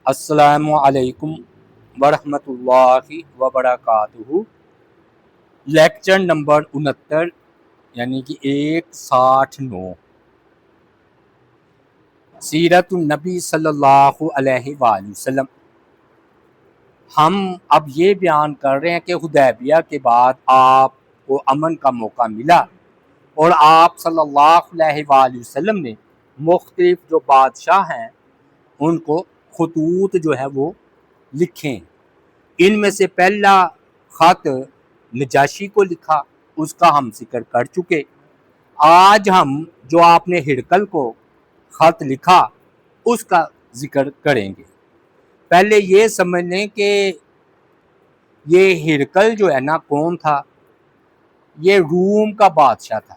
السلام علیکم ورحمۃ اللہ وبرکاتہ۔ لیکچر نمبر 69 یعنی کہ 169 سیرت النبی صلی اللہ علیہ وآلہ وسلم۔ ہم اب یہ بیان کر رہے ہیں کہ حدیبیہ کے بعد آپ کو امن کا موقع ملا اور آپ صلی اللہ علیہ وآلہ وسلم نے مختلف جو بادشاہ ہیں ان کو خطوط جو ہے وہ لکھیں۔ ان میں سے پہلا خط نجاشی کو لکھا، اس کا ہم ذکر کر چکے۔ آج ہم جو آپ نے ہرقل کو خط لکھا اس کا ذکر کریں گے۔ پہلے یہ سمجھ لیں کہ یہ ہرقل جو ہے نا کون تھا؟ یہ روم کا بادشاہ تھا،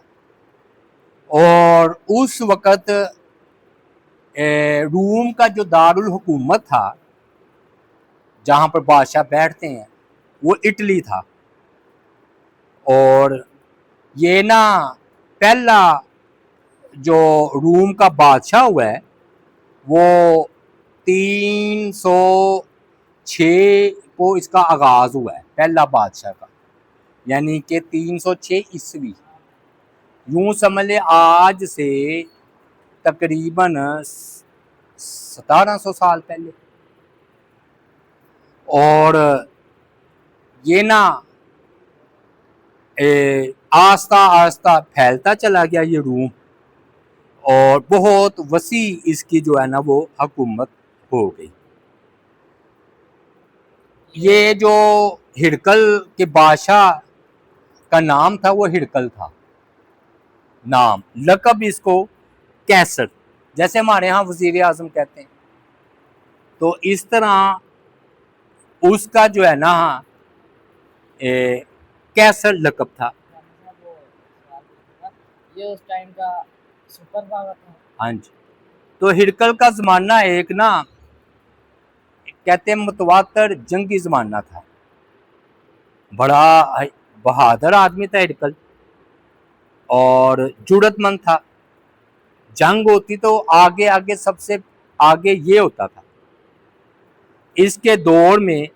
اور اس وقت روم کا جو دارالحکومت تھا جہاں پر بادشاہ بیٹھتے ہیں وہ اٹلی تھا۔ اور یہ نا پہلا جو روم کا بادشاہ ہوا ہے وہ 306 کو اس کا آغاز ہوا ہے، پہلا بادشاہ کا، یعنی کہ 306 عیسوی۔ یوں سمجھ لے آج سے تقریباً 1700 سال پہلے۔ اور یہ نا آہستہ آہستہ پھیلتا چلا گیا یہ روم، اور بہت وسیع اس کی جو ہے نا وہ حکومت ہو گئی۔ یہ جو ہرقل کے بادشاہ کا نام تھا وہ ہرقل تھا نام، لقب اس کو کیسر، جیسے ہمارے ہاں وزیر اعظم کہتے ہیں، تو اس طرح اس کا جو ہے نا کیسر لقب تھا۔ یہ اس ٹائم کا سپر پاور تھا۔ ہاں جی، تو ہرقل کا زمانہ ایک نا کہتے ہیں متواتر جنگی زمانہ تھا۔ بڑا بہادر آدمی تھا ہرقل، اور جرأت مند تھا۔ جنگ ہوتی تو آگے آگے سب سے آگے یہ ہوتا تھا۔ اس کے دور میں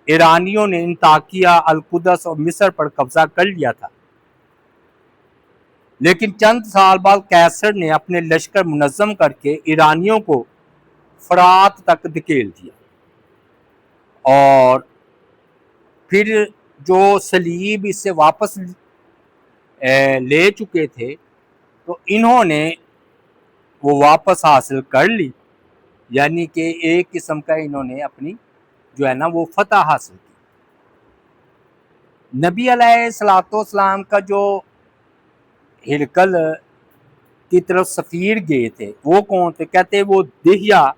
ایرانیوں نے انطاکیہ، القدس اور مصر پر قبضہ کر لیا تھا، لیکن چند سال بعد کیسر نے اپنے لشکر منظم کر کے ایرانیوں کو فرات تک دھکیل دیا، اور پھر جو صلیب اس سے واپس لے چکے تھے تو انہوں نے وہ واپس حاصل کر لی، یعنی کہ ایک قسم کا انہوں نے اپنی جو ہے نا وہ فتح حاصل کی۔ نبی علیہ الصلوۃ والسلام کا جو ہرقل کی طرف سفیر گئے تھے وہ کون تھے؟ کہتے وہ دہیہ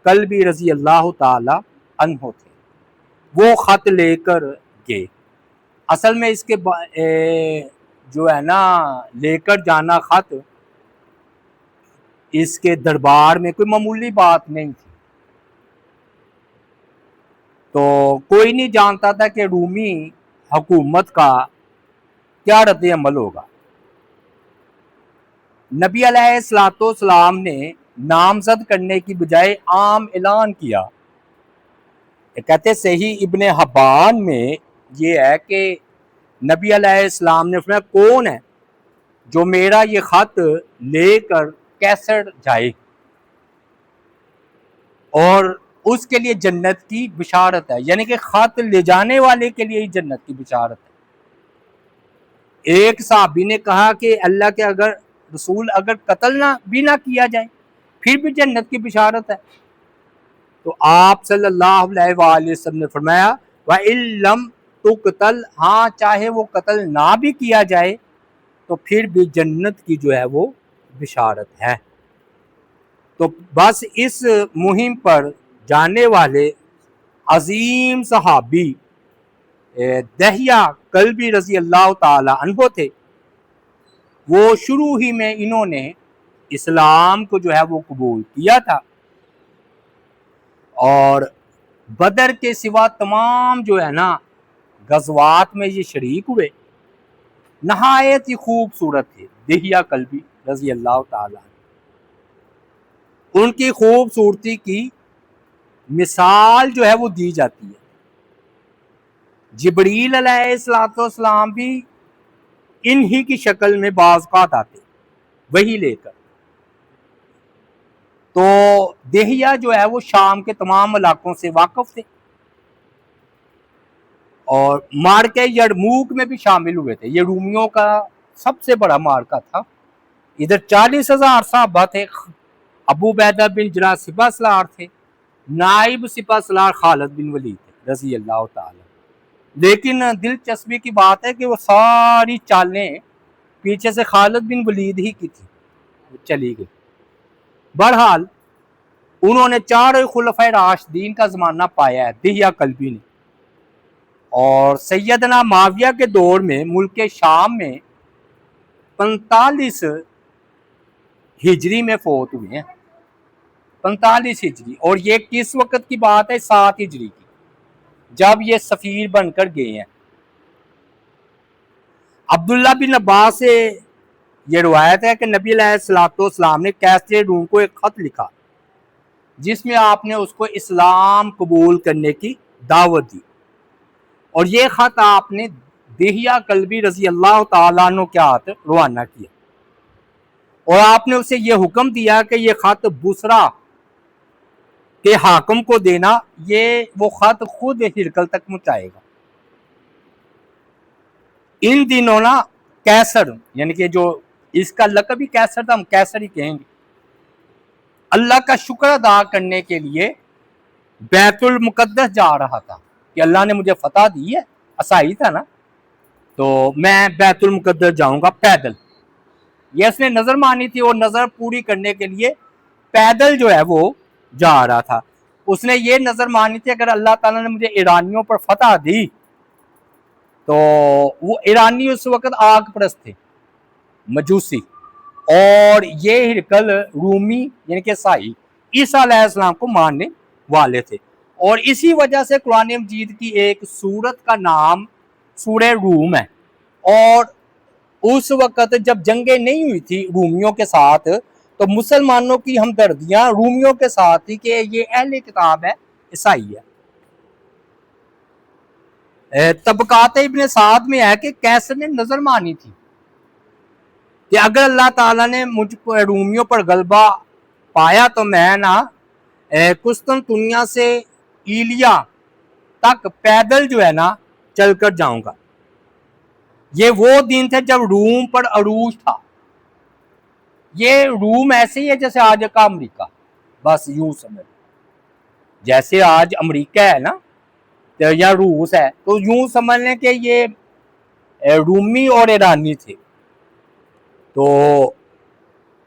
کلبی رضی اللہ تعالی عنہ تھے۔ وہ خط لے کر گئے۔ اصل میں اس کے جو ہے نا لے کر جانا خط اس کے دربار میں کوئی معمولی بات نہیں تھی، تو کوئی نہیں جانتا تھا کہ رومی حکومت کا کیا رد عمل ہوگا۔ نبی علیہ الصلوۃ والسلام نے نامزد کرنے کی بجائے عام اعلان کیا۔ کہتے صحیح ابن حبان میں یہ ہے کہ نبی علیہ السلام نے فرمایا کون ہے جو میرا یہ خط لے کر کیسر جائے اور اس کے لیے جنت کی بشارت ہے، یعنی کہ خط لے جانے والے کے لیے ہی جنت کی بشارت ہے۔ ایک صحابی نے کہا کہ اللہ کے اگر رسول اگر قتل بھی نہ کیا جائے پھر بھی جنت کی بشارت ہے، تو آپ صلی اللہ علیہ وآلہ وسلم نے فرمایا وَإِن لَمْ تُقْتَلْ، ہاں چاہے وہ قتل نہ بھی کیا جائے تو پھر بھی جنت کی جو ہے وہ بشارت ہے۔ تو بس اس مہم پر جانے والے عظیم صحابی دہیہ کلبی رضی اللہ تعالی عنہ تھے۔ وہ شروع ہی میں انہوں نے اسلام کو جو ہے وہ قبول کیا تھا، اور بدر کے سوا تمام جو ہے نا غزوات میں یہ شریک ہوئے۔ نہایت ہی خوبصورت تھے دہیہ کلبی رضی اللہ تعالی عنہ۔ ان کی خوبصورتی کی مثال جو ہے وہ دی جاتی ہے. جبریل علیہ السلام بھی انہی کی شکل میں بعض اوقات آتے وہی لے کر. تو دہیا جو ہے وہ شام کے تمام علاقوں سے واقف تھے اور مارکے یرموک میں بھی شامل ہوئے تھے. یہ رومیوں کا سب سے بڑا مارکا تھا. ادھر 40,000 صحابہ تھے. ابو عبیدہ بن جراح سپہ سالار تھے. نائب سپہ سالار خالد بن ولید تھے رضی اللہ تعالی. لیکن دلچسپی کی بات ہے کہ وہ ساری چالیں پیچھے سے خالد بن ولید ہی کی تھی چلی گئی. بہرحال انہوں نے 4 خلفائے راشدین کا زمانہ پایا ہے دہیا کلبی نے. اور سیدنا معاویہ کے دور میں ملک شام میں 45 ہجری میں فوت ہوئے ہیں. 45 ہجری. اور یہ کس وقت کی بات ہے؟ 7 ہجری کی، جب یہ سفیر بن کر گئے ہیں. عبداللہ بن عباس سے یہ روایت ہے کہ نبی علیہ السلام نے کیسر روم کو ایک خط لکھا جس میں آپ نے اس کو اسلام قبول کرنے کی دعوت دی. اور یہ خط آپ نے دہیا کلبی رضی اللہ تعالیٰ عنہ کے ہاتھ روانہ کیا. اور آپ نے اسے یہ حکم دیا کہ یہ خط بصرہ کے حاکم کو دینا. یہ وہ خط خود ہرقل تک پہنچائے گا. ان دنوں نا کیسر، یعنی کہ جو اس کا لقب ہی کیسر تھا، ہم کیسر ہی کہیں گے، اللہ کا شکر ادا کرنے کے لیے بیت المقدس جا رہا تھا کہ اللہ نے مجھے فتح دی ہے. عیسائی تھا نا، تو میں بیت المقدس جاؤں گا پیدل. یہ اس نے نظر مانی تھی اور نظر پوری کرنے کے لیے پیدل جو ہے وہ جا رہا تھا. اس نے یہ نظر مانی تھی اگر اللہ تعالیٰ نے مجھے ایرانیوں پر فتح دی تو وہ ایرانی اس وقت آگ پرست تھے، مجوسی، اور یہ ہرقل رومی یعنی کہ عیسائی عیسیٰ علیہ السلام کو ماننے والے تھے. اور اسی وجہ سے قرآن مجید کی ایک سورت کا نام سورہ روم ہے. اور اس وقت جب جنگیں نہیں ہوئی تھی رومیوں کے ساتھ تو مسلمانوں کی ہمدردیاں رومیوں کے ساتھ تھی کہ یہ اہل کتاب ہے، عیسائی ہے. طبقات ابن سعد میں ہے کہ کیسر نے نظر مانی تھی کہ اگر اللہ تعالیٰ نے مجھ کو رومیوں پر غلبہ پایا تو میں نا قسطنطنیہ سے ایلیا تک پیدل جو ہے نا چل کر جاؤں گا. یہ وہ دن تھے جب روم پر عروج تھا. یہ روم ایسے ہی ہے جیسے آج کا امریکہ، بس یوں سمجھ، جیسے آج امریکہ ہے نا یا روس ہے تو یوں سمجھ لیں کہ یہ رومی اور ایرانی تھے. تو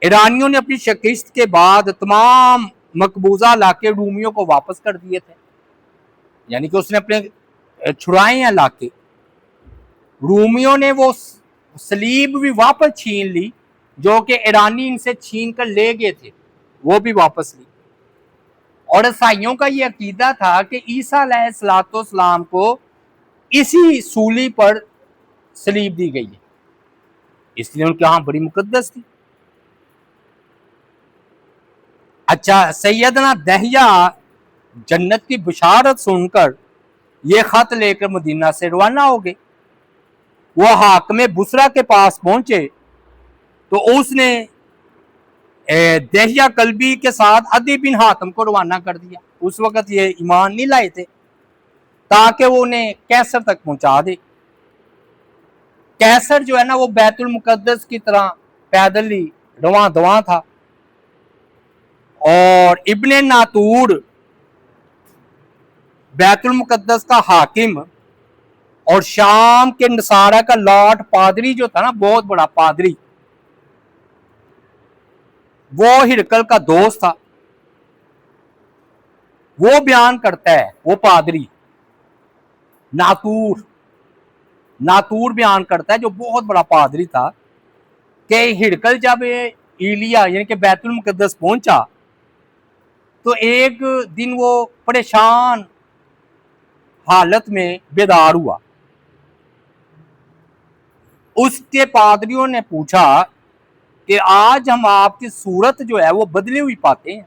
ایرانیوں نے اپنی شکست کے بعد تمام مقبوضہ علاقے رومیوں کو واپس کر دیے تھے، یعنی کہ اس نے اپنے چھڑائے ہیں علاقے. رومیوں نے وہ صلیب بھی واپس چھین لی جو کہ ایرانی ان سے چھین کر لے گئے تھے، وہ بھی واپس لی. اور عیسائیوں کا یہ عقیدہ تھا کہ عیسیٰ علیہ السلام کو اسی سولی پر صلیب دی گئی ہے، اس لیے ان کے ہاں بڑی مقدس تھی. اچھا، سیدنا دہیا جنت کی بشارت سن کر یہ خط لے کر مدینہ سے روانہ ہو گئے. وہ حاکم بصرہ کے پاس پہنچے تو اس نے دہیا کلبی کے ساتھ عدی بن حاتم کو روانہ کر دیا. اس وقت یہ ایمان نہیں لائے تھے تاکہ وہ انہیں کیسر تک پہنچا دے. کیسر جو ہے نا وہ بیت المقدس کی طرح پیدل ہی رواں دواں تھا. اور ابن ناتور بیت المقدس کا حاکم اور شام کے نصارہ کا لاٹ پادری جو تھا نا، بہت بڑا پادری، وہ ہرقل کا دوست تھا. وہ بیان کرتا ہے، وہ پادری ناتور بیان کرتا ہے جو بہت بڑا پادری تھا کہ ہرقل جب ایلیا یعنی کہ بیت المقدس پہنچا تو ایک دن وہ پریشان حالت میں بیدار ہوا. اس کے پادریوں نے پوچھا کہ آج ہم آپ کی صورت جو ہے وہ بدلی ہوئی پاتے ہیں.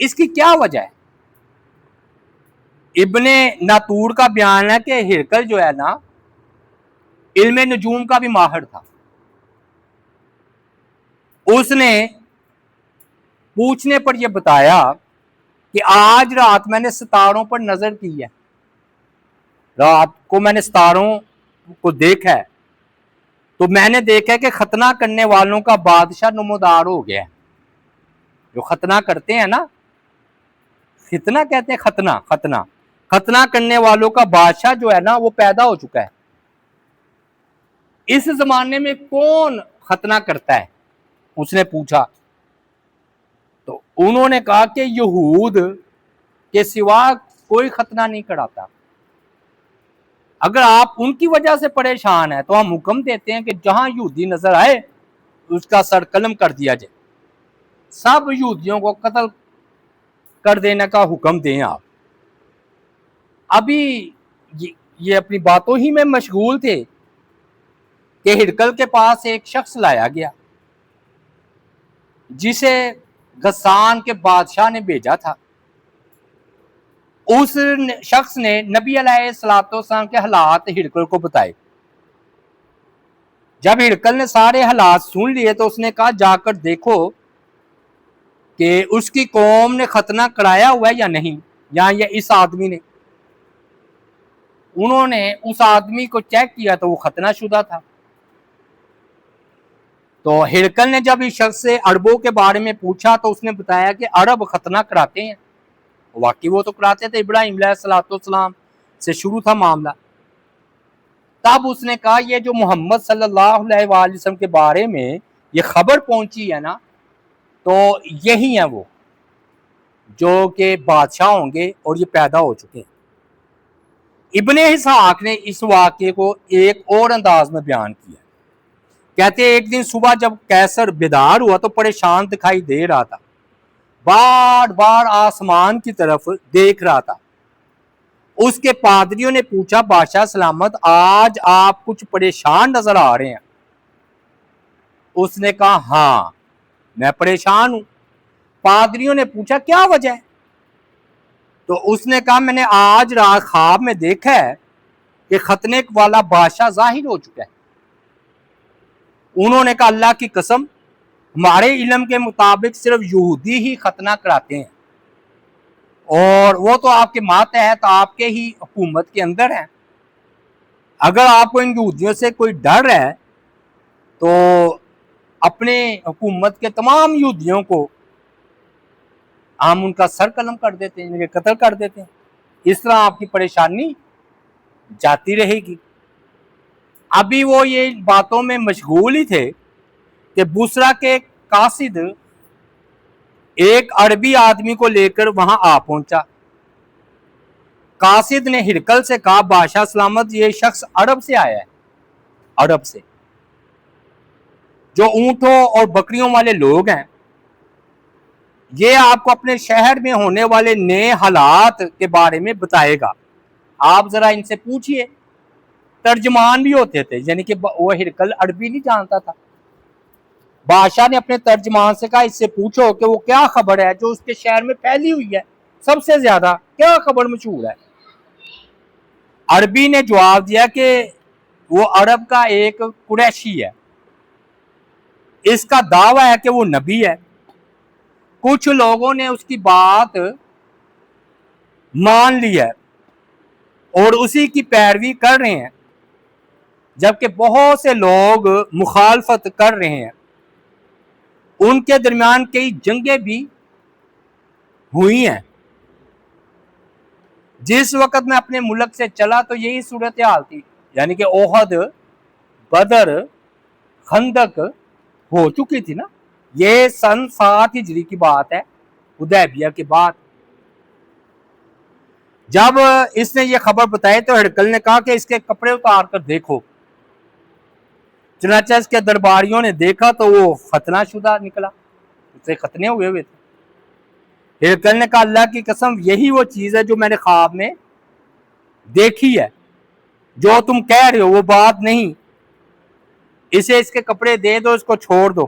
اس کی کیا وجہ ہے؟ ابن ناطور کا بیان ہے کہ ہرقل جو ہے نا علم نجوم کا بھی ماہر تھا. اس نے پوچھنے پر یہ بتایا کہ آج رات میں نے ستاروں پر نظر کی ہے، رات کو میں نے ستاروں کو دیکھا ہے، تو میں نے دیکھا کہ ختنہ کرنے والوں کا بادشاہ نمودار ہو گیا ہے. جو ختنہ کرتے ہیں نا، ختنہ کہتے ہیں، ختنہ کرنے والوں کا بادشاہ جو ہے نا وہ پیدا ہو چکا ہے. اس زمانے میں کون ختنہ کرتا ہے؟ اس نے پوچھا. تو انہوں نے کہا کہ یہود کے سوا کوئی ختنہ نہیں کراتا. اگر آپ ان کی وجہ سے پریشان ہیں تو ہم حکم دیتے ہیں کہ جہاں یہودی نظر آئے اس کا سر قلم کر دیا جائے، سب یہودیوں کو قتل کر دینے کا حکم دیں آپ. ابھی یہ اپنی باتوں ہی میں مشغول تھے کہ ہرقل کے پاس ایک شخص لایا گیا جسے غسان کے بادشاہ نے بھیجا تھا. اس شخص نے نبی علیہ الصلوۃ والسلام کے حالات ہرقل کو بتائے. جب ہرقل نے سارے حالات سن لیے تو اس نے کہا جا کر دیکھو کہ اس کی قوم نے ختنہ کرایا ہوا ہے یا نہیں، یا اس آدمی نے. انہوں نے اس آدمی کو چیک کیا تو وہ ختنہ شدہ تھا. تو ہرقل نے جب اس شخص سے عربوں کے بارے میں پوچھا تو اس نے بتایا کہ عرب ختنہ کراتے ہیں. واقعی وہ تو کراتے تھے، ابراہیم علیہ السلام سے شروع تھا معاملہ. تب اس نے کہا یہ جو محمد صلی اللہ علیہ وآلہ وسلم کے بارے میں یہ خبر پہنچی ہے نا، تو یہی ہیں وہ جو کہ بادشاہ ہوں گے اور یہ پیدا ہو چکے ہیں. ابن اسحاق نے اس واقعے کو ایک اور انداز میں بیان کیا. کہتے ایک دن صبح جب قیصر بیدار ہوا تو پریشان دکھائی دے رہا تھا، بار بار آسمان کی طرف دیکھ رہا تھا. اس کے پادریوں نے پوچھا بادشاہ سلامت، آج آپ کچھ پریشان نظر آ رہے ہیں. اس نے کہا ہاں میں پریشان ہوں. پادریوں نے پوچھا کیا وجہ ہے؟ تو اس نے کہا میں نے آج رات خواب میں دیکھا ہے کہ ختنے والا بادشاہ ظاہر ہو چکا ہے. انہوں نے کہا اللہ کی قسم، ہمارے علم کے مطابق صرف یہودی ہی ختنہ کراتے ہیں، اور وہ تو آپ کے ماتحت آپ کے ہی حکومت کے اندر ہیں. اگر آپ کو ان یہودیوں سے کوئی ڈر ہے تو اپنے حکومت کے تمام یہودیوں کو ہم ان کا سر قلم کر دیتے ہیں، ان کے قتل کر دیتے ہیں. اس طرح آپ کی پریشانی جاتی رہے گی. ابھی وہ یہ باتوں میں مشغول ہی تھے کہ بصرہ کے قاصد ایک عربی آدمی کو لے کر وہاں آ پہنچا. قاصد نے ہرقل سے کہا بادشاہ سلامت، یہ شخص عرب سے آیا ہے، عرب سے، جو اونٹوں اور بکریوں والے لوگ ہیں. یہ آپ کو اپنے شہر میں ہونے والے نئے حالات کے بارے میں بتائے گا. آپ ذرا ان سے پوچھئے. ترجمان بھی ہوتے تھے، یعنی کہ وہ ہرقل عربی نہیں جانتا تھا. بادشاہ نے اپنے ترجمان سے کہا اس سے پوچھو کہ وہ کیا خبر ہے جو اس کے شہر میں پھیلی ہوئی ہے، سب سے زیادہ کیا خبر مشہور ہے. عربی نے جواب دیا کہ وہ عرب کا ایک قریشی ہے، اس کا دعویٰ ہے کہ وہ نبی ہے. کچھ لوگوں نے اس کی بات مان لی ہے اور اسی کی پیروی کر رہے ہیں، جبکہ بہت سے لوگ مخالفت کر رہے ہیں. ان کے درمیان کئی جنگیں بھی ہوئی ہیں. جس وقت میں اپنے ملک سے چلا تو یہی صورتحال تھی، یعنی کہ احد، بدر، خندق ہو چکی تھی نا. یہ سن 7 ہجری کی بات ہے، حدیبیہ کے بعد. جب اس نے یہ خبر بتائی تو ہرقل نے کہا کہ اس کے کپڑے اتار کر دیکھو. چنانچہ اس کے درباریوں نے دیکھا تو وہ ختنہ شدہ نکلا، اسے ختنے ہوئے تھے. ہرقل نے کہا اللہ کی قسم یہی وہ چیز ہے جو میں نے خواب میں دیکھی ہے، جو تم کہہ رہے ہو وہ بات نہیں. اسے اس کے کپڑے دے دو، اس کو چھوڑ دو.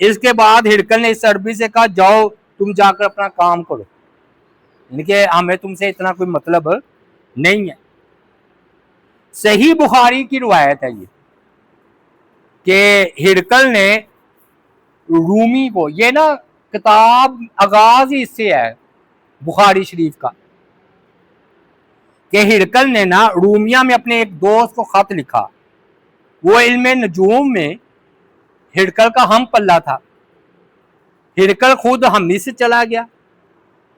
اس کے بعد ہرکل نے اس عربی سے کہا جاؤ تم جا کر اپنا کام کرو، یعنی کہ ہمیں تم سے اتنا کوئی مطلب نہیں ہے۔ صحیح بخاری کی روایت ہے یہ کہ ہرکل نے رومی کو، یہ نا کتاب آغاز ہی اس سے ہے بخاری شریف کا، کہ ہرکل نے نا رومیہ میں اپنے ایک دوست کو خط لکھا۔ وہ علم نجوم میں ہرکل کا ہم پلہ تھا۔ ہرکل خود حمیس سے چلا گیا،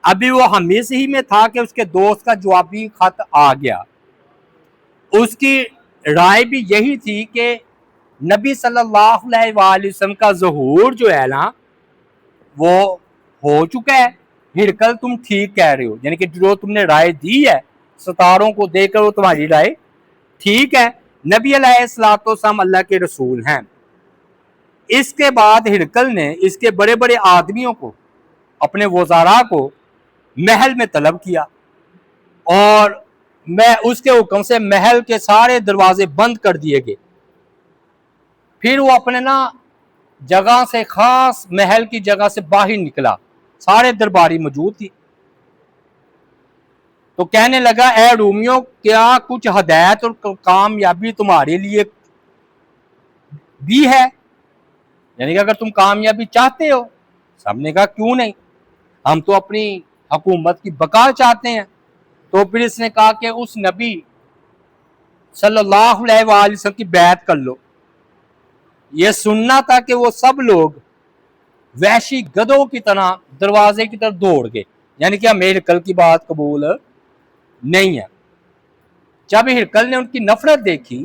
ابھی وہ حمیس ہی میں تھا کہ اس کے دوست کا جوابی خط آ گیا۔ اس کی رائے بھی یہی تھی کہ نبی صلی اللہ علیہ وآلہ وسلم کا ظہور جو ہے نا وہ ہو چکا ہے۔ ہرکل تم ٹھیک کہہ رہے ہو، یعنی کہ جو تم نے رائے دی ہے ستاروں کو دیکھ کر وہ تمہاری رائے ٹھیک ہے، نبی علیہ الصلوۃ والسلام اللہ کے رسول ہیں۔ اس کے بعد ہرکل نے اس کے بڑے بڑے آدمیوں کو، اپنے وزراء کو محل میں طلب کیا، اور میں اس کے حکم سے محل کے سارے دروازے بند کر دیے گئے۔ پھر وہ اپنے نا جگہ سے، خاص محل کی جگہ سے باہر نکلا، سارے درباری موجود تھی، تو کہنے لگا اے رومیوں، کیا کچھ ہدایت اور کامیابی تمہارے لیے بھی ہے؟ یعنی کہ اگر تم کامیابی چاہتے ہو۔ سب نے کہا کیوں نہیں، ہم تو اپنی حکومت کی بقا چاہتے ہیں۔ تو پھر اس نے کہا کہ اس نبی صلی اللہ علیہ وآلہ وسلم کی بیعت کر لو۔ یہ سننا تھا کہ وہ سب لوگ وحشی گدھوں کی طرح دروازے کی طرف دوڑ گئے، یعنی کہ ہمیں ہرکل کی بات قبول نہیں ہے۔ جب ہرکل نے ان کی نفرت دیکھی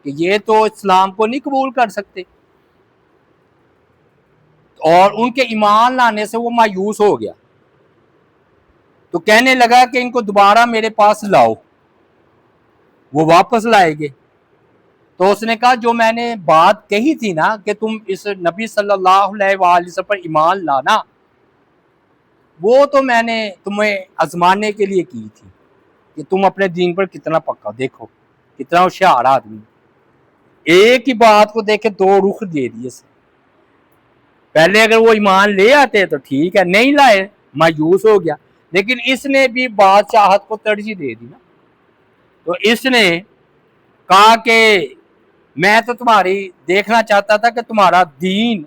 کہ یہ تو اسلام کو نہیں قبول کر سکتے، اور ان کے ایمان لانے سے وہ مایوس ہو گیا، تو کہنے لگا کہ ان کو دوبارہ میرے پاس لاؤ۔ وہ واپس لائے گئے، تو اس نے کہا جو میں نے بات کہی تھی نا کہ تم اس نبی صلی اللہ علیہ وآلہ وسلم پر ایمان لانا، وہ تو میں نے تمہیں آزمانے کے لیے کی تھی کہ تم اپنے دین پر کتنا پکا، دیکھو کتنا ہوشیار آدمی، ایک ہی بات کو دیکھ کے دو رخ دے دیے۔ پہلے اگر وہ ایمان لے آتے تو ٹھیک ہے، نہیں لائے مایوس ہو گیا، لیکن اس نے بھی بادشاہت کو ترجیح دے دی نا، تو اس نے کہا کہ میں تو تمہاری دیکھنا چاہتا تھا کہ تمہارا دین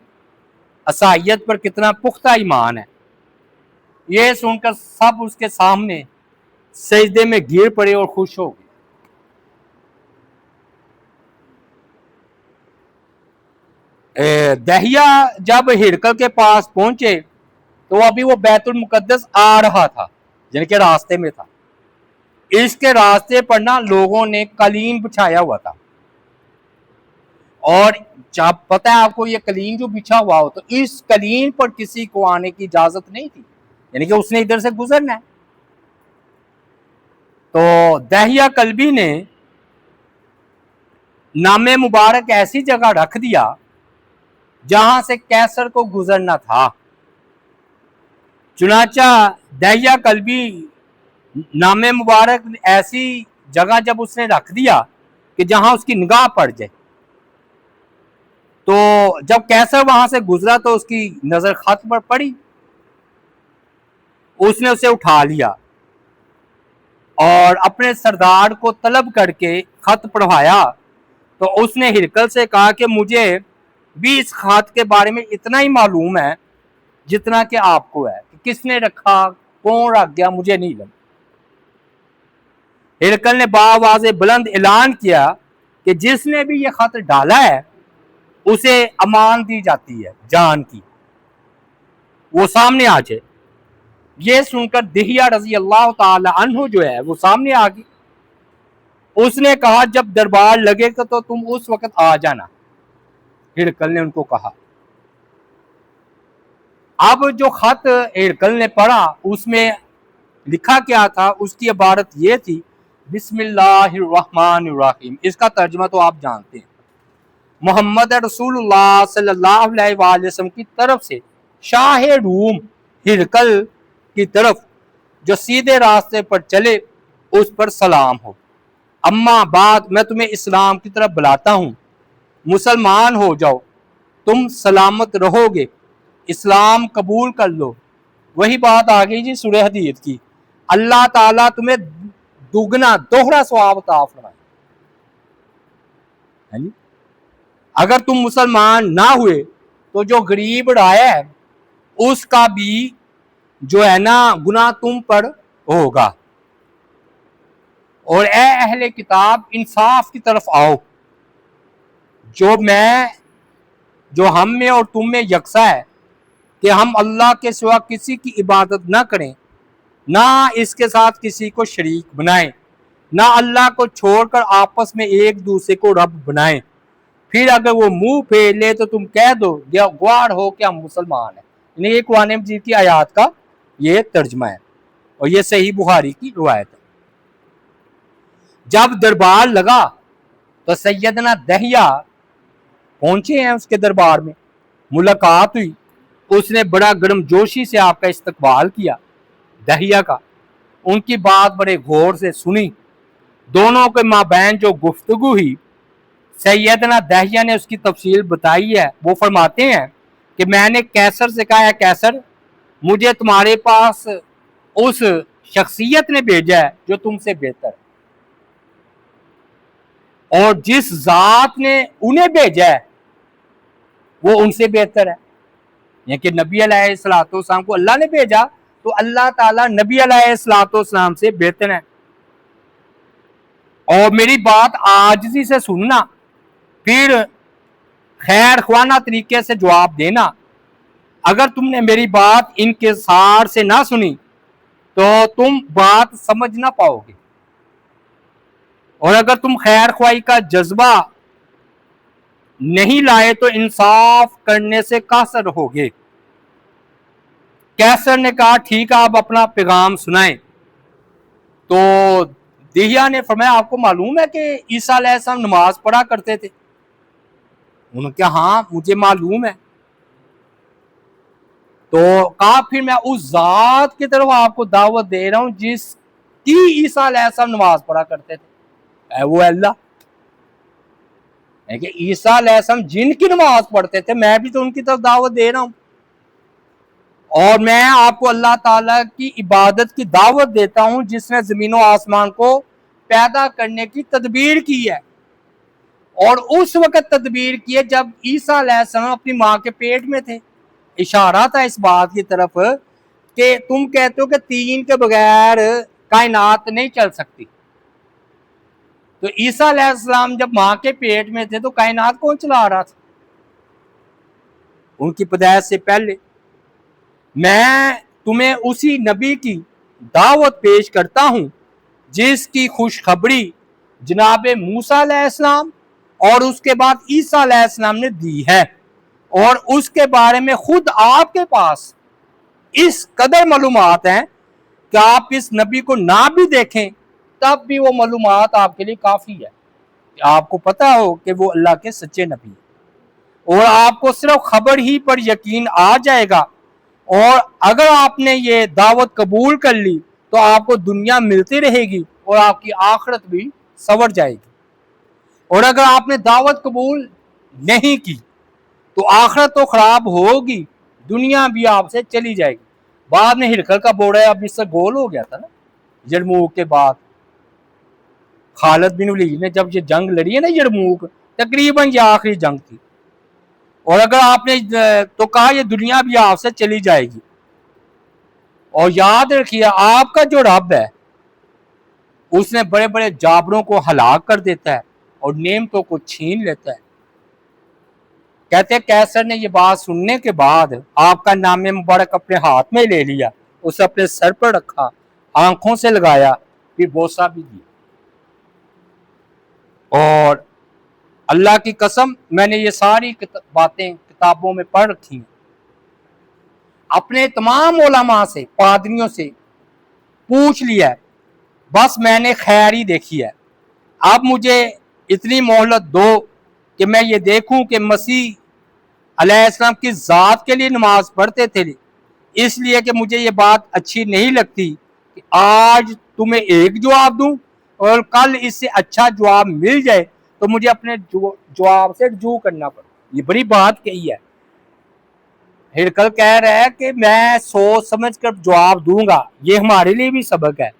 عیسائیت پر کتنا پختہ ایمان ہے۔ یہ سن کر سب اس کے سامنے سجدے میں گر پڑے اور خوش ہو گئے۔ دہیا جب ہرکل کے پاس پہنچے تو ابھی وہ بیت المقدس آ رہا تھا، یعنی کہ راستے میں تھا۔ اس کے راستے پر نا لوگوں نے قالین بچھایا ہوا تھا، اور جب پتہ ہے آپ کو یہ قالین جو بچھا ہوا ہو تو اس قالین پر کسی کو آنے کی اجازت نہیں تھی، یعنی کہ اس نے ادھر سے گزرنا ہے۔ تو دہیا کلبی نے نام مبارک ایسی جگہ رکھ دیا جہاں سے کیسر کو گزرنا تھا۔ چنانچہ دہیا کلبی نام مبارک ایسی جگہ جب اس نے رکھ دیا کہ جہاں اس کی نگاہ پڑ جائے، تو جب کیسر وہاں سے گزرا تو اس کی نظر خط پر پڑی، اس نے اسے اٹھا لیا اور اپنے سردار کو طلب کر کے خط پڑھوایا۔ تو اس نے ہرکل سے کہا کہ مجھے بھی اس خط کے بارے میں اتنا ہی معلوم ہے جتنا کہ آپ کو ہے، کہ کس نے رکھا، کون رکھ گیا، مجھے نہیں لگا۔ ہرکل نے بآواز بلند اعلان کیا کہ جس نے بھی یہ خط ڈالا ہے اسے امان دی جاتی ہے جان کی، وہ سامنے آ جائے۔ یہ سن کر دہیا رضی اللہ تعالی عنہ جو ہے وہ سامنے آ گئی۔ اس نے کہا جب دربار لگے گا تو تم اس وقت آ جانا۔ ہرکل نے ان کو کہا۔ اب جو خط ہرکل نے پڑھا اس میں لکھا کیا تھا، اس کی عبارت یہ تھی بسم اللہ الرحمن الرحیم۔ اس کا ترجمہ تو آپ جانتے ہیں، محمد رسول اللہ صلی اللہ علیہ وآلہ وسلم کی طرف سے شاہ روم ہرکل کی طرف جو سیدھے راستے پر چلے اس پر سلام ہو۔ اما بعد، میں تمہیں اسلام کی طرف بلاتا ہوں، مسلمان ہو جاؤ تم سلامت رہو گے، اسلام قبول کر لو۔ وہی بات آ گئی جی سورہ حدید کی، اللہ تعالیٰ تمہیں دگنا دوہرا ثواب عطا فرمائے۔ اگر تم مسلمان نہ ہوئے تو جو غریب رعایا ہے اس کا بھی جو ہے نا گناہ تم پر ہوگا۔ اور اے اہل کتاب انصاف کی طرف آؤ، جو ہم میں اور تم میں یکساں ہے کہ ہم اللہ کے سوا کسی کی عبادت نہ کریں، نہ اس کے ساتھ کسی کو شریک بنائیں، نہ اللہ کو چھوڑ کر آپس میں ایک دوسرے کو رب بنائیں۔ پھر اگر وہ منہ پھیر لے تو تم کہہ دو گواہ ہو کہ ہم مسلمان ہیں۔ یعنی یہ قرآن مجید کی آیات کا یہ ترجمہ ہے، اور یہ صحیح بخاری کی روایت ہے۔ جب دربار لگا تو سیدنا دہیہ پہنچے ہیں اس کے دربار میں، ملاقات ہوئی، اس نے بڑا گرم جوشی سے آپ کا استقبال کیا دہیہ کا، ان کی بات بڑے غور سے سنی، دونوں کے مابین جو گفتگو ہوئی سیدنا دہیہ نے اس کی تفصیل بتائی ہے۔ وہ فرماتے ہیں کہ میں نے کیسر سے کہا ہے کیسر مجھے تمہارے پاس اس شخصیت نے بھیجا ہے جو تم سے بہتر ہے، اور جس ذات نے انہیں بھیجا ہے وہ ان سے بہتر ہے۔ یعنی کہ نبی علیہ السلام کو اللہ نے بھیجا تو اللہ تعالیٰ نبی علیہ السلام سے بہتر ہے۔ اور میری بات عاجزی سے سننا، پھر خیر خواہ طریقے سے جواب دینا۔ اگر تم نے میری بات انکسار سے نہ سنی تو تم بات سمجھ نہ پاؤ گے، اور اگر تم خیر خواہی کا جذبہ نہیں لائے تو انصاف کرنے سے قاصر ہوگے۔ کیسر نے کہا ٹھیک ہے آپ اپنا پیغام سنائیں۔ تو دہیہ نے فرمایا آپ کو معلوم ہے کہ عیسیٰ علیہ السلام نماز پڑھا کرتے تھے؟ انہوں نے کہا ہاں مجھے معلوم ہے۔ تو کہا پھر میں اس ذات کی طرف آپ کو دعوت دے رہا ہوں جس کی عیسیٰ علیہ السلام نماز پڑھا کرتے تھے، وہ اللہ ہے کہ عیسیٰ علیہ السلام جن کی نماز پڑھتے تھے میں بھی تو ان کی طرف دعوت دے رہا ہوں، اور میں آپ کو اللہ تعالیٰ کی عبادت کی دعوت دیتا ہوں جس نے زمین و آسمان کو پیدا کرنے کی تدبیر کی ہے، اور اس وقت تدبیر کی ہے جب عیسیٰ علیہ السلام اپنی ماں کے پیٹ میں تھے۔ اشارہ تھا اس بات کی طرف کہ تم کہتے ہو کہ تین کے بغیر کائنات نہیں چل سکتی، تو عیسیٰ علیہ السلام جب ماں کے پیٹ میں تھے تو کائنات کون چلا رہا تھا؟ ان کی پیدائش سے پہلے۔ میں تمہیں اسی نبی کی دعوت پیش کرتا ہوں جس کی خوشخبری جناب موسیٰ علیہ السلام اور اس کے بعد عیسیٰ علیہ السلام نے دی ہے، اور اس کے بارے میں خود آپ کے پاس اس قدر معلومات ہیں کہ آپ اس نبی کو نہ بھی دیکھیں تب بھی وہ معلومات آپ کے لیے کافی ہے کہ آپ کو پتہ ہو کہ وہ اللہ کے سچے نبی ہیں، اور آپ کو صرف خبر ہی پر یقین آ جائے گا، اور اگر آپ نے یہ دعوت قبول کر لی تو آپ کو دنیا ملتی رہے گی اور آپ کی آخرت بھی سنور جائے گی، اور اگر آپ نے دعوت قبول نہیں کی تو آخرت تو خراب ہوگی، دنیا بھی آپ سے چلی جائے گی۔ بعد میں ہرقل کا بوڑا اب اس سے گول ہو گیا تھا نا، یرموک کے بعد خالد بن ولید نے جب یہ جنگ لڑی ہے نا یرموک، تقریباً یہ آخری جنگ تھی، اور اگر آپ نے تو کہا یہ دنیا بھی آپ سے چلی جائے گی، اور یاد رکھیے آپ کا جو رب ہے اس نے بڑے بڑے جابروں کو ہلاک کر دیتا ہے اور نعمتوں کو چھین لیتا ہے۔ کہتے ہیں کیسر نے یہ بات سننے کے بعد آپ کا نام مبارک اپنے ہاتھ میں لے لیا، اسے اپنے سر پر رکھا، آنکھوں سے لگایا، پھر بوسہ بھی دیا، اور اللہ کی قسم میں نے یہ ساری باتیں کتابوں میں پڑھ رکھی ہیں، اپنے تمام علماء سے پادریوں سے پوچھ لیا ہے، بس میں نے خیر ہی دیکھی ہے، اب مجھے اتنی مہلت دو کہ میں یہ دیکھوں کہ مسیح علیہ السلام کی ذات کے لیے نماز پڑھتے تھے، اس لیے کہ مجھے یہ بات اچھی نہیں لگتی کہ آج تمہیں ایک جواب دوں اور کل اس سے اچھا جواب مل جائے تو مجھے اپنے جواب سے رجوع کرنا پڑے۔ یہ بڑی بات کہی ہے. ہرقل کہہ رہا ہے کہ میں سوچ سمجھ کر جواب دوں گا. یہ ہمارے لیے بھی سبق ہے.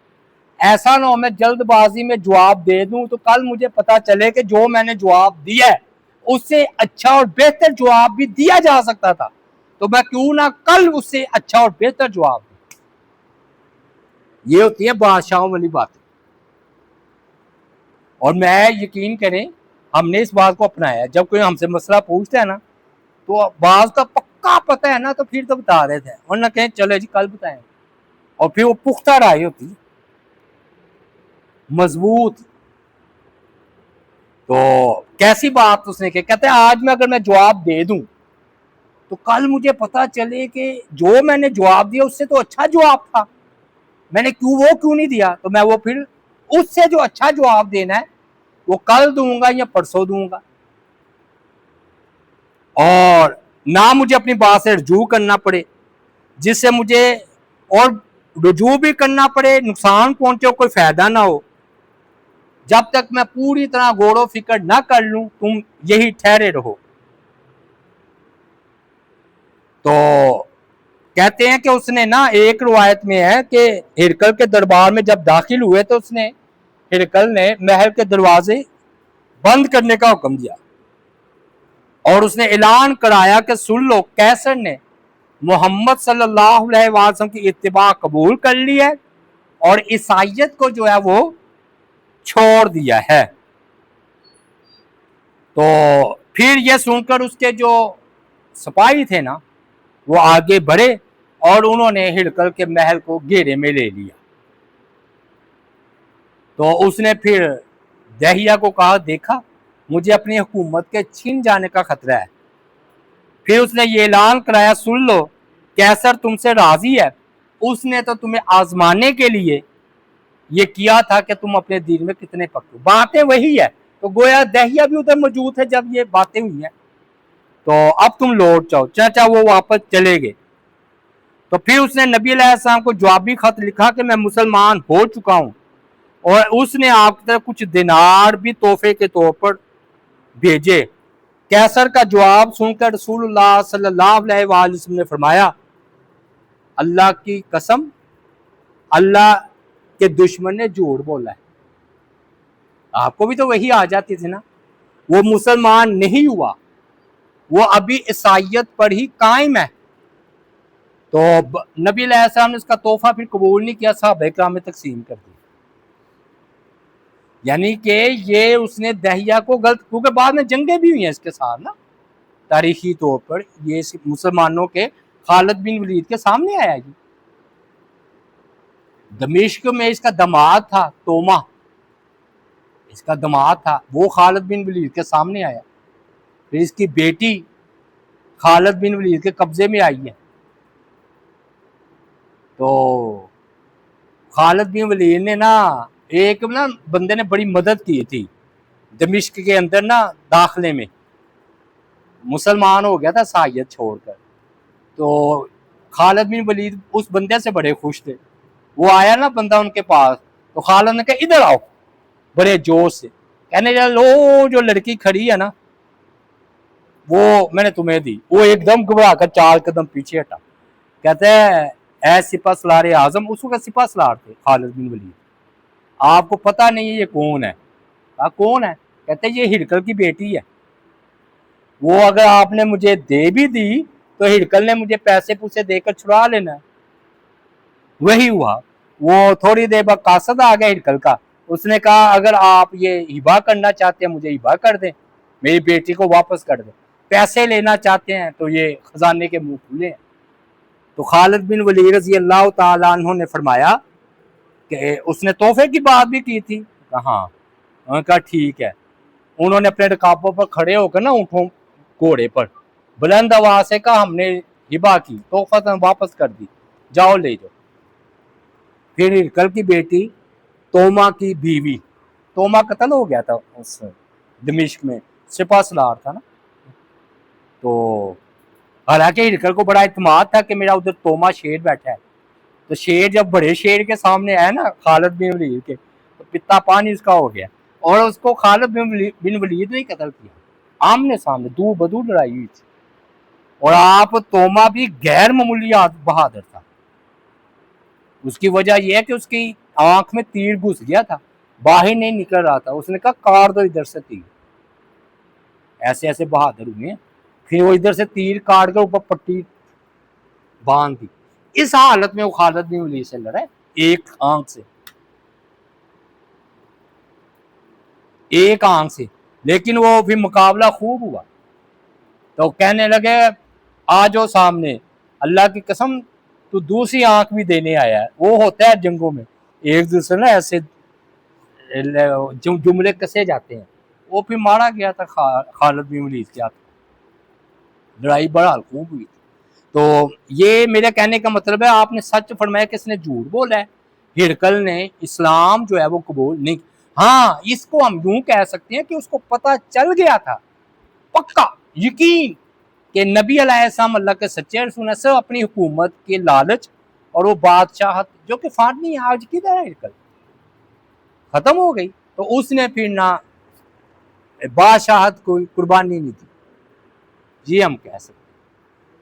ایسا نہ ہو میں جلد بازی میں جواب دے دوں تو کل مجھے پتا چلے کہ جو میں نے جواب دیا ہے اس سے اچھا اور بہتر جواب بھی دیا جا سکتا تھا, تو میں کیوں نہ کل اس سے اچھا اور بہتر جواب دوں. یہ ہوتی ہے بادشاہوں والی بات. اور میں یقین کریں ہم نے اس بات کو اپنایا. جب کوئی ہم سے مسئلہ پوچھتا ہے نا تو بعض کا پکا پتہ ہے نا تو پھر تو بتا دیتے ہیں, اور نہ کہیں چلے جی کل بتائیں, اور پھر وہ پختہ رائے ہوتی مضبوط. تو کیسی بات اس نے کہ کہتے ہیں آج میں اگر میں جواب دے دوں تو کل مجھے پتا چلے کہ جو میں نے جواب دیا اس سے تو اچھا جواب تھا, میں نے کیوں نہیں دیا, تو میں وہ پھر اس سے جو اچھا جواب دینا ہے وہ کل دوں گا یا پرسوں دوں گا, اور نہ مجھے اپنی بات سے رجوع کرنا پڑے جس سے مجھے اور رجوع بھی کرنا پڑے نقصان پہنچے اور کوئی فائدہ نہ ہو. جب تک میں پوری طرح غور و فکر نہ کر لوں تم یہی ٹھہرے رہو. تو کہتے ہیں کہ اس نے نا ایک روایت میں ہے کہ ہرقل کے دربار میں جب داخل ہوئے تو ہرقل نے محل کے دروازے بند کرنے کا حکم دیا اور اس نے اعلان کرایا کہ سن لو کیسر نے محمد صلی اللہ علیہ وسلم کی اتباع قبول کر لی ہے اور عیسائیت کو جو ہے وہ چھوڑ دیا ہے. تو پھر یہ سن کر اس کے جو سپاہی تھے نا وہ آگے بڑھے اور انہوں نے ہرقل کے محل کو گھیرے میں لے لیا. تو اس نے پھر دہیا کو کہا دیکھا مجھے اپنی حکومت کے چھن جانے کا خطرہ ہے. پھر اس نے یہ اعلان کرایا سن لو کیسر تم سے راضی ہے, اس نے تو تمہیں آزمانے کے لیے یہ کیا تھا کہ تم اپنے دین میں کتنے پکے. باتیں وہی ہے, تو گویا دہیا بھی ادھر موجود ہے جب یہ باتیں ہوئی ہیں. تو اب تم لوٹ جاؤ. چاچا وہ واپس چلے گئے. تو پھر اس نے نبی علیہ السلام کو جوابی خط لکھا کہ میں مسلمان ہو چکا ہوں, اور اس نے آپ کی طرف کچھ دینار بھی تحفے کے طور پر بھیجے. کیسر کا جواب سن کر رسول اللہ صلی اللہ علیہ وآلہ وسلم نے فرمایا اللہ کی قسم اللہ کے دشمن نے جھوٹ بولا ہے. آپ کو بھی تو وہی آ جاتی تھی نا. وہ مسلمان نہیں ہوا, وہ ابھی عیسائیت پر ہی قائم ہے. تو نبی علیہ السلام نے اس کا تحفہ پھر قبول نہیں کیا, صحابہ کرام میں تقسیم کر دی. یعنی کہ یہ اس نے دہیا کو غلط, کیونکہ بعد میں جنگیں بھی ہوئی ہیں اس کے ساتھ نا تاریخی طور پر. یہ مسلمانوں کے خالد بن ولید کے سامنے آیا جی. دمشق میں اس کا دماد تھا توما, اس کا دماد تھا, وہ خالد بن ولید کے سامنے آیا. پھر اس کی بیٹی خالد بن ولید کے قبضے میں آئی ہے. تو خالد بن ولید نے نا ایک نا بندے نے بڑی مدد کی تھی دمشق کے اندر نا داخلے میں, مسلمان ہو گیا تھا عیسائیت چھوڑ کر. تو خالد بن ولید اس بندے سے بڑے خوش تھے. وہ آیا نا بندہ ان کے پاس, تو خالد نے کہا ادھر آؤ بڑے جوش سے, کہنے لو جو لڑکی کھڑی ہے نا وہ میں نے تمہیں دی. وہ ایک دم گھبرا کر 4 قدم پیچھے ہٹا. کہتے ہیں اے سپہ سالار اعظم, اس وقت سپہ سالار تھے خالد بن ولید, آپ کو پتہ نہیں ہے یہ کون ہے. کہا کون ہے؟ کہتے ہیں یہ ہرقل کی بیٹی ہے. وہ اگر آپ نے مجھے دے بھی دی تو ہرقل نے مجھے پیسے پوسے دے کر چھڑا لینا ہے. وہی ہوا. وہ تھوڑی دیر بعد قاصد آ گیا ہرقل کا, اس نے کہا اگر آپ یہ ہبہ کرنا چاہتے ہیں مجھے ہبہ کر دیں, میری بیٹی کو واپس کر دیں. پیسے لینا چاہتے ہیں تو یہ خزانے کے منہ کھلے ہیں. تو خالد بن ولید رضی اللہ تعالیٰ عنہ نے فرمایا کہ اس نے تحفے کی بات بھی کی تھی. ہاں. انہوں نے کہا ٹھیک ہے. انہوں نے اپنے رکابوں پر کھڑے ہو کر نا اونٹوں گھوڑے پر بلند آواز سے کہا ہم نے ہبہ کی, تحفہ واپس کر دی, جاؤ لے جاؤ. پھر ہرقل کی بیٹی توما کی بیوی, توما قتل ہو گیا تھا اس دمشق میں, سپہ سالار تھا نا. تو حالانکہ ہرقل کو بڑا اعتماد تھا کہ میرا ادھر توما شیر بیٹھا ہے. تو شیر جب بڑے شیر کے سامنے آیا نا خالد بن ولید کے, تو پتا پانی اس کا ہو گیا, اور اس کو خالد بن ولید نے قتل کیا. آمنے سامنے دو بدو لڑائی ہوئی تھی، اور آپ توما بھی غیر معمولی بہادر تھا. اس کی وجہ یہ ہے کہ اس کی آنکھ میں تیر گھس گیا تھا، باہر نہیں نکل رہا تھا. اس نے کہا کاٹ دو ادھر سے تیر. ایسے ایسے بہادر ہوئے ہیں. پھر وہ ادھر سے تیر کاٹ کر اوپر پٹی باندھ دی. اس حالت میں وہ خالد بن ولید سے لڑا ہے، ایک آنکھ سے، ایک آنکھ سے. لیکن وہ پھر مقابلہ خوب ہوا تو کہنے لگے آ جاؤ سامنے، اللہ کی قسم تو دوسری آنکھ بھی دینے آیا ہے. وہ ہوتا ہے جنگوں میں ایک دوسرے نا ایسے جملے کسے جاتے ہیں. وہ پھر مارا گیا تھا خالد بن ولید کے ہاتھ. لڑائی بہرحال خوب ہوئی تھی. تو یہ میرے کہنے کا مطلب ہے آپ نے سچ فرمایا کہ اس نے جھوٹ بولا ہے. ہرقل نے اسلام جو ہے وہ قبول نہیں. ہاں اس کو ہم یوں کہہ سکتے ہیں کہ اس کو پتہ چل گیا تھا پکا یقین کہ نبی علیہ السلام اللہ کے سچے رسول ہیں، صرف اپنی حکومت کے لالچ اور وہ بادشاہت جو کہ فانی ہے آج کی طرح ہرقل ختم ہو گئی. تو اس نے پھر نہ بادشاہت کوئی قربانی نہیں دی، یہ ہم کہہ سکتے ہیں.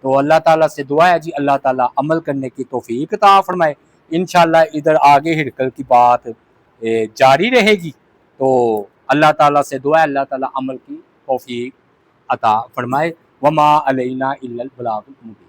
تو اللہ تعالیٰ سے دعا ہے جی اللہ تعالیٰ عمل کرنے کی توفیق عطا فرمائے. انشاءاللہ ادھر آگے ہرقل کی بات جاری رہے گی. تو اللہ تعالیٰ سے دعا ہے اللہ تعالیٰ عمل کی توفیق عطا فرمائے. وما علینا الا البلاغ المبین.